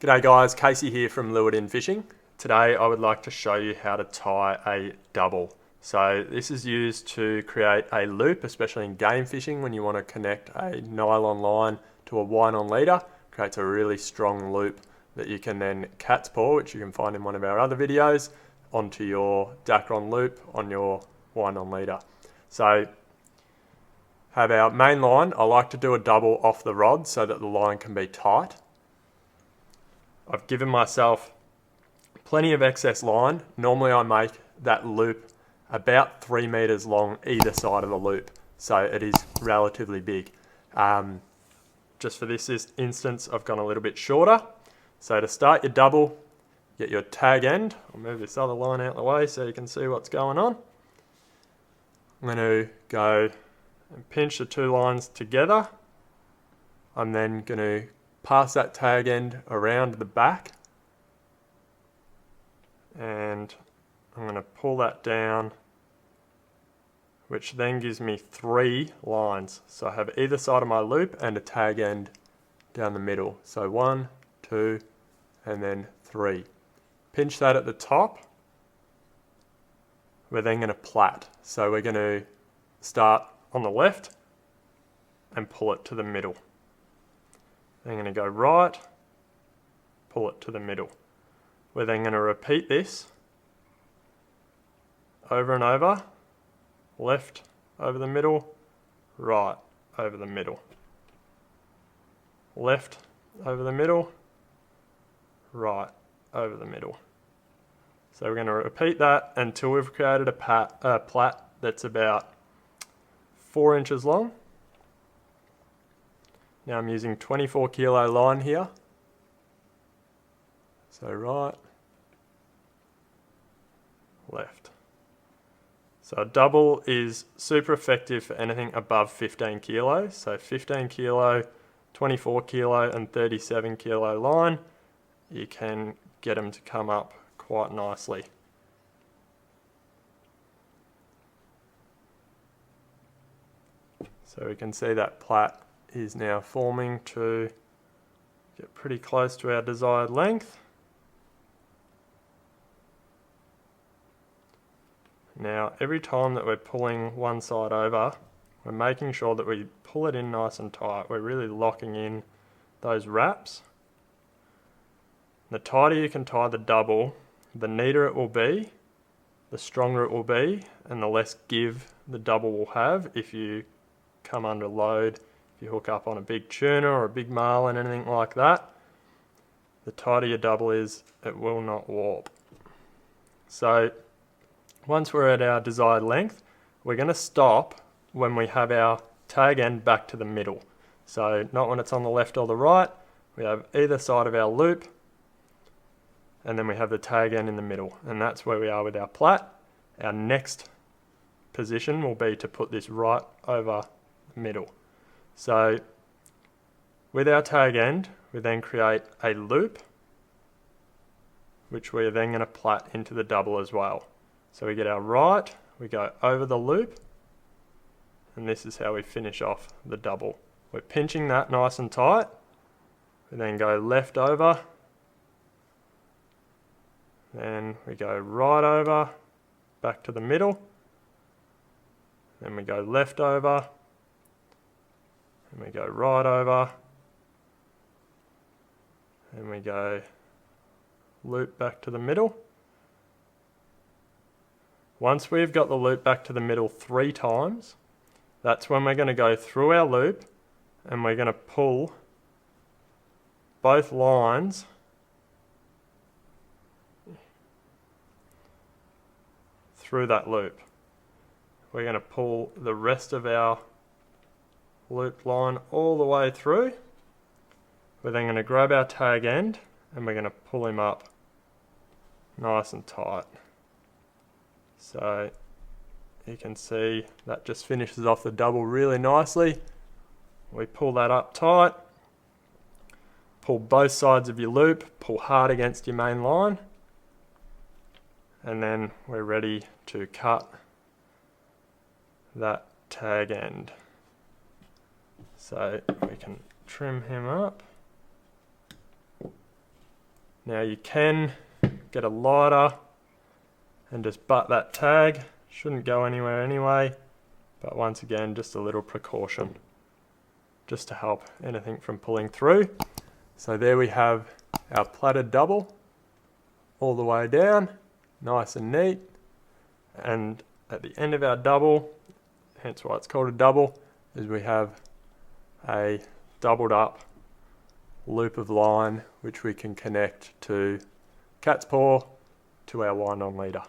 G'day guys, Casey here from Lured In Fishing. Today I would like to show you how to tie a double. So this is used to create a loop, especially in game fishing when you want to connect a nylon line to a wind on leader. Creates a really strong loop that you can then cat's paw, which you can find in one of our other videos, onto your Dacron loop on your wind on leader. So have our main line. I like to do a double off the rod so that the line can be tight. I've given myself plenty of excess line. Normally I make that loop about 3 meters long either side of the loop, so it is relatively big. Just for this instance, I've gone a little bit shorter. So to start your double, get your tag end. I'll move this other line out of the way so you can see what's going on. I'm going to go and pinch the two lines together. I'm then going to pass that tag end around the back, and I'm going to pull that down, which then gives me 3 lines. So I have either side of my loop and a tag end down the middle. So 1, 2, and then 3. Pinch that at the top. We're then going to plait. So we're going to start on the left and pull it to the middle. I'm going to go right, pull it to the middle. We're then going to repeat this over and over. Left over the middle, right over the middle. Left over the middle, right over the middle. So we're going to repeat that until we've created a plait that's about 4 inches long. Now I'm using 24 kilo line here. So right, left. So a double is super effective for anything above 15 kilos. So 15 kilo, 24 kilo and 37 kilo line, you can get them to come up quite nicely. So we can see that plait is now forming to get pretty close to our desired length. Now every time that we're pulling one side over, we're making sure that we pull it in nice and tight. We're really locking in those wraps. The tighter you can tie the double, the neater it will be, the stronger it will be, and the less give the double will have if you come under load. If you hook up on a big tuna or a big marlin, anything like that, the tighter your double is, it will not warp. So once we're at our desired length, we're going to stop when we have our tag end back to the middle. So not when it's on the left or the right. We have either side of our loop, and then we have the tag end in the middle, and that's where we are with our plait. Our next position will be to put this right over the middle. So with our tag end, we then create a loop, which we're then going to plait into the double as well. So we get our right, we go over the loop, and this is how we finish off the double. We're pinching that nice and tight. We then go left over, then we go right over, back to the middle, then we go left over, and we go right over, and we go loop back to the middle. Once we've got the loop back to the middle 3 times, that's when we're going to go through our loop and we're going to pull both lines through that loop. We're going to pull the rest of our loop line all the way through. We're then going to grab our tag end and we're going to pull him up nice and tight. So you can see that just finishes off the double really nicely. We pull that up tight, pull both sides of your loop, pull hard against your main line, and then we're ready to cut that tag end. So we can trim him up. Now you can get a lighter and just butt that tag. Shouldn't go anywhere anyway, but once again, just a little precaution just to help anything from pulling through. So there we have our plaited double all the way down, nice and neat. And at the end of our double, hence why it's called a double, is we have a doubled up loop of line which we can connect to cat's paw to our wind-on leader.